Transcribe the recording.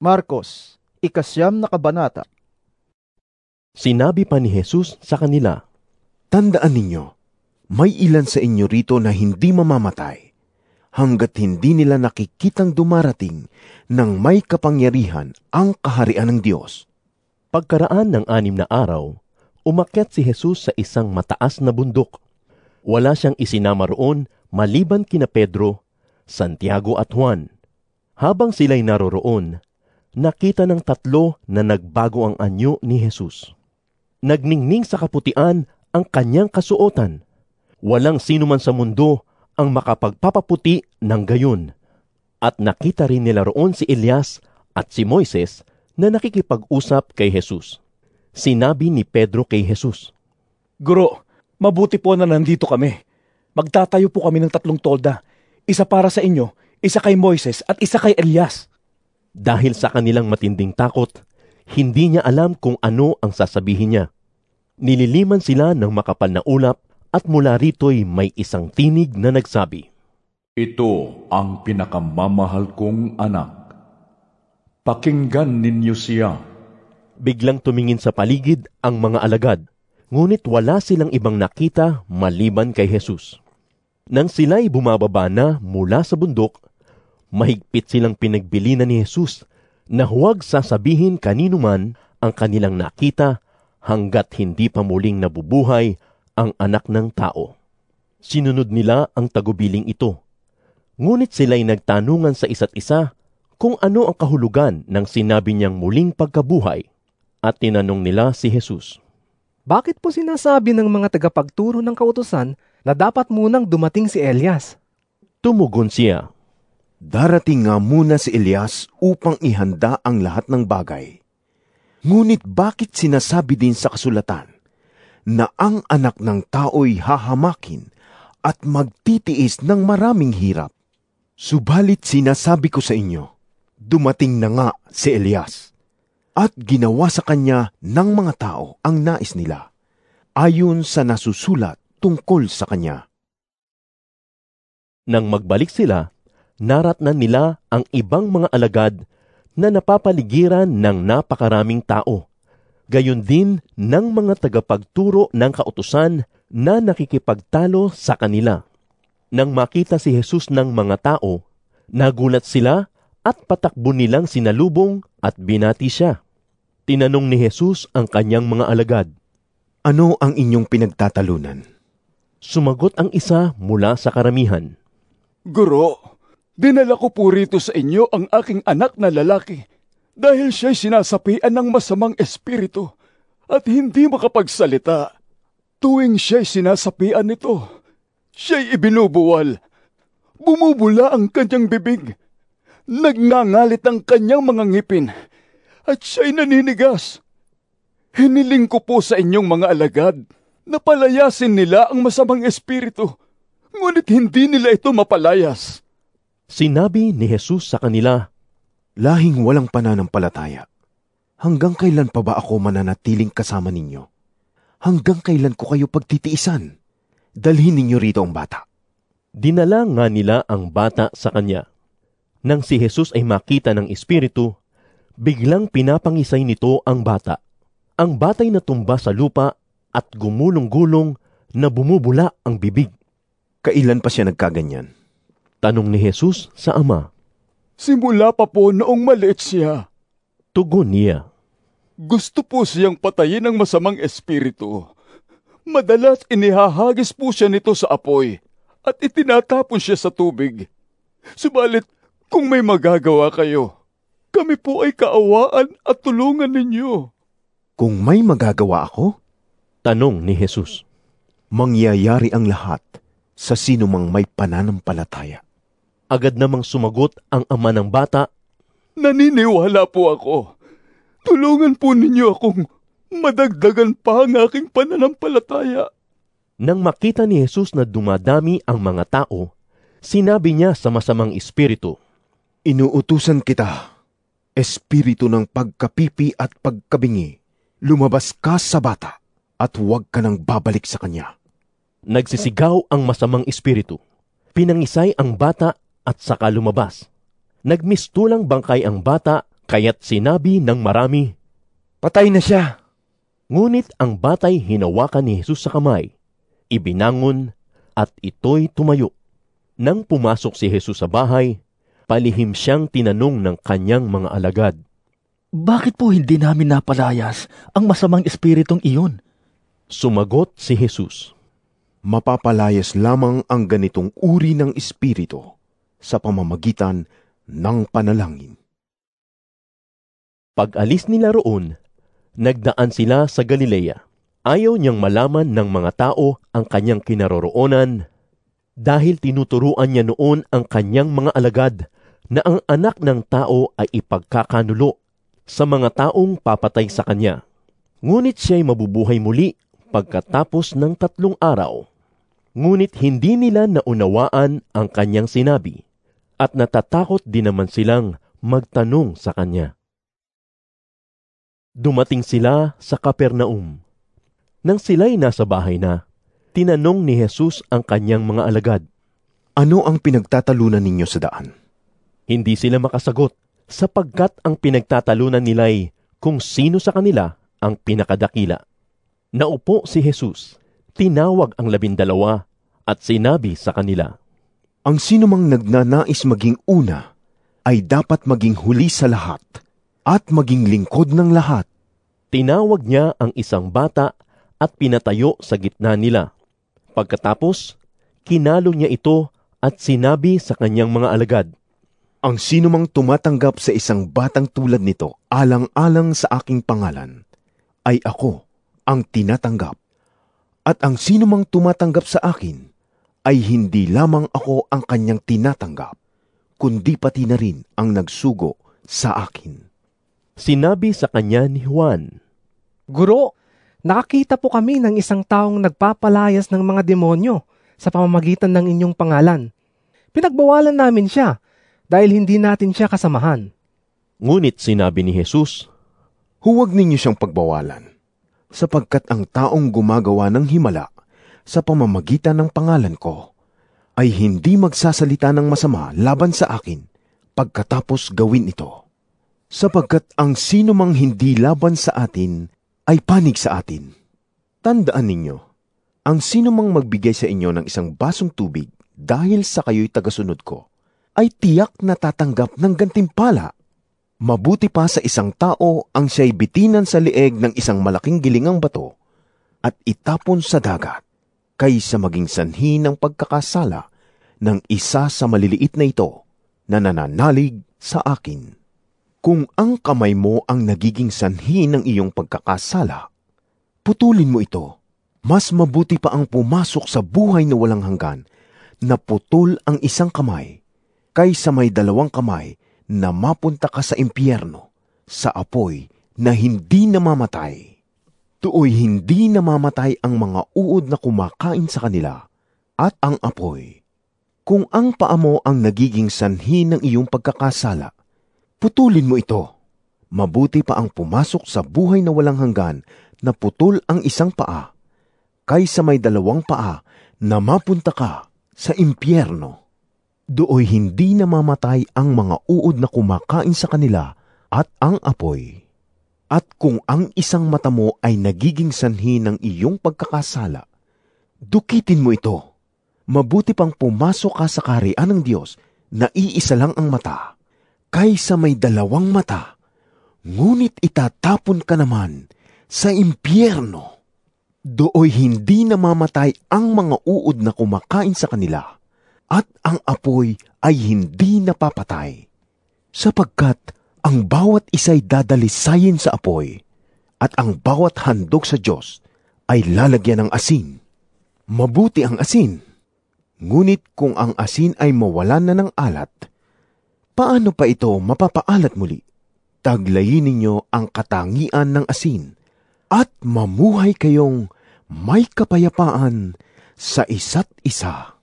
Marcos, 9 na kabanata. Sinabi pa ni Jesus sa kanila, Tandaan ninyo, may ilan sa inyo rito na hindi mamamatay, hanggat hindi nila nakikitang dumarating ng may kapangyarihan ang kaharian ng Diyos. Pagkaraan ng 6 na araw, umakyat si Jesus sa isang mataas na bundok. Wala siyang isinama roon maliban kina Pedro, Santiago at Juan. Habang sila'y naroroon, nakita ng 3 na nagbago ang anyo ni Jesus. Nagningning sa kaputian ang kanyang kasuotan. Walang sino man sa mundo ang makapagpapaputi ng gayon. At nakita rin nila roon si Elias at si Moises na nakikipag-usap kay Jesus. Sinabi ni Pedro kay Jesus, Guro, mabuti po na nandito kami. Magtatayo po kami ng 3 tolda. Isa para sa inyo, isa kay Moises at isa kay Elias. Dahil sa kanilang matinding takot, hindi niya alam kung ano ang sasabihin niya. Nililiman sila ng makapal na ulap at mula rito'y may isang tinig na nagsabi, Ito ang pinakamamahal kong anak. Pakinggan ninyo siya. Biglang tumingin sa paligid ang mga alagad, ngunit wala silang ibang nakita maliban kay Jesus. Nang sila'y bumababa na mula sa bundok, mahigpit silang pinagbilinan ni Jesus na huwag sasabihin kanino man ang kanilang nakita hanggat hindi pa muling nabubuhay ang anak ng tao. Sinunod nila ang tagubiling ito. Ngunit sila'y nagtanungan sa isa't isa kung ano ang kahulugan ng sinabi niyang muling pagkabuhay. At tinanong nila si Jesus, Bakit po sinasabi ng mga tagapagturo ng kautusan na dapat munang dumating si Elias? Tumugon siya, Darating nga muna si Elias upang ihanda ang lahat ng bagay. Ngunit bakit sinasabi din sa kasulatan na ang anak ng tao'y hahamakin at magtitiis ng maraming hirap? Subalit sinasabi ko sa inyo, dumating na nga si Elias at ginawa sa kanya ng mga tao ang nais nila, ayon sa nasusulat tungkol sa kanya. Nang magbalik sila, naratnan nila ang ibang mga alagad na napapaligiran ng napakaraming tao, gayon din ng mga tagapagturo ng kautusan na nakikipagtalo sa kanila. Nang makita si Jesus ng mga tao, nagulat sila at patakbo nilang sinalubong at binati siya. Tinanong ni Jesus ang kanyang mga alagad, Ano ang inyong pinagtatalunan? Sumagot ang isa mula sa karamihan, Guro, dinala ko po rito sa inyo ang aking anak na lalaki dahil siya'y sinasapian ng masamang espiritu at hindi makapagsalita. Tuwing siya'y sinasapian nito, siya'y ibinubuwal. Bumubula ang kanyang bibig. Nagngangalit ang kanyang mga ngipin at siya'y naninigas. Hiniling ko po sa inyong mga alagad na palayasin nila ang masamang espiritu, ngunit hindi nila ito mapalayas. Sinabi ni Jesus sa kanila, Lahing walang pananampalataya. Hanggang kailan pa ba ako mananatiling kasama ninyo? Hanggang kailan ko kayo pagtitiisan? Dalhin ninyo rito ang bata. Dinala nga nila ang bata sa kanya. Nang si Jesus ay makita ng espiritu, biglang pinapangisay nito ang bata. Ang bata'y natumba sa lupa at gumulong-gulong na bumubula ang bibig. Kailan pa siya nagkaganyan? Tanong ni Jesus sa ama. Simula pa po noong maliit siya. Tugon niya, Gusto po siyang patayin ng masamang espiritu. Madalas inihahagis po siya nito sa apoy at itinatapon siya sa tubig. Subalit, kung may magagawa kayo, kami po ay kaawaan at tulungan ninyo. Kung may magagawa ako, tanong ni Jesus, mangyayari ang lahat sa sinumang may pananampalataya. Agad namang sumagot ang ama ng bata, Naniniwala po ako. Tulungan po ninyo akong madagdagan pa ang aking pananampalataya. Nang makita ni Jesus na dumadami ang mga tao, sinabi niya sa masamang espiritu, Inuutusan kita, espiritu ng pagkapipi at pagkabingi, lumabas ka sa bata at huwag ka nang babalik sa kanya. Nagsisigaw ang masamang espiritu. Pinangisay ang bata at saka lumabas. Nagmistulang bangkay ang bata Kaya't sinabi ng marami, Patay na siya. ngunit ang batay hinawakan ni Jesus sa kamay, ibinangon, at ito'y tumayo. Nang pumasok si Jesus sa bahay, palihim siyang tinanong ng kanyang mga alagad. Bakit po hindi namin napalayas ang masamang espiritong iyon? Sumagot si Jesus, Mapapalayas lamang ang ganitong uri ng espiritu sa pamamagitan ng panalangin. Pag-alis nila roon, nagdaan sila sa Galilea. Ayaw niyang malaman ng mga tao ang kanyang kinaroroonan dahil tinuturuan niya noon ang kanyang mga alagad na ang anak ng tao ay ipagkakanulo sa mga taong papatay sa kanya. Ngunit siya'y mabubuhay muli pagkatapos ng 3 araw. Ngunit hindi nila naunawaan ang kanyang sinabi at natatakot din naman silang magtanong sa kanya. Dumating sila sa Capernaum. Nang sila'y nasa bahay na, tinanong ni Jesus ang kanyang mga alagad. Ano ang pinagtatalunan ninyo sa daan? Hindi sila makasagot sapagkat ang pinagtatalunan nila'y kung sino sa kanila ang pinakadakila. Naupo si Jesus, tinawag ang 12 at sinabi sa kanila, Ang sinumang nagnanais maging una ay dapat maging huli sa lahat at maging lingkod ng lahat. Tinawag niya ang isang bata at pinatayo sa gitna nila. Pagkatapos, kinalo niya ito at sinabi sa kanyang mga alagad, Ang sinumang tumatanggap sa isang batang tulad nito alang-alang sa aking pangalan, ay ako ang tinatanggap. At ang sinumang tumatanggap sa akin, ay hindi lamang ako ang kanyang tinatanggap, kundi pati na rin ang nagsugo sa akin. Sinabi sa kanya ni Juan, Guro, nakakita po kami ng isang taong nagpapalayas ng mga demonyo sa pamamagitan ng inyong pangalan. Pinagbawalan namin siya dahil hindi natin siya kasamahan. Ngunit sinabi ni Jesus, Huwag ninyo siyang pagbawalan, sapagkat ang taong gumagawa ng himala sa pamamagitan ng pangalan ko ay hindi magsasalita ng masama laban sa akin pagkatapos gawin ito. Sapagkat ang sino mang hindi laban sa atin ay panig sa atin. Tandaan ninyo, ang sino mang magbigay sa inyo ng isang basong tubig dahil sa kayo'y tagasunod ko, ay tiyak na tatanggap ng gantimpala. Mabuti pa sa isang tao ang siya'y bitinan sa lieg ng isang malaking gilingang bato at itapon sa dagat, kaysa maging sanhi ng pagkakasala ng isa sa maliliit na ito na nananalig sa akin. Kung ang kamay mo ang nagiging sanhi ng iyong pagkakasala, putulin mo ito. Mas mabuti pa ang pumasok sa buhay na walang hanggan na putol ang isang kamay, kaysa may 2 kamay na mapunta ka sa impyerno, sa apoy na hindi namamatay. Tuoy hindi namamatay ang mga uod na kumakain sa kanila, at ang apoy. Kung ang paa mo ang nagiging sanhi ng iyong pagkakasala, putulin mo ito. Mabuti pa ang pumasok sa buhay na walang hanggan na putol ang isang paa, kaysa may 2 paa na mapunta ka sa impyerno. Dooy hindi namamatay ang mga uod na kumakain sa kanila at ang apoy. At kung ang isang mata mo ay nagiging sanhi ng iyong pagkakasala, dukitin mo ito. Mabuti pang pumasok ka sa kaharian ng Diyos na iisa lang ang mata, kaysa may 2 mata, ngunit itatapon ka naman sa impyerno. Dooy hindi namamatay ang mga uod na kumakain sa kanila, at ang apoy ay hindi napapatay, sapagkat ang bawat isa'y dadalisayin sa apoy, at ang bawat handog sa Diyos ay lalagyan ng asin. Mabuti ang asin, ngunit kung ang asin ay mawalan na ng alat, paano pa ito mapapaalat muli? Taglayin ninyo ang katangian ng asin, at mamuhay kayong may kapayapaan sa isa't isa.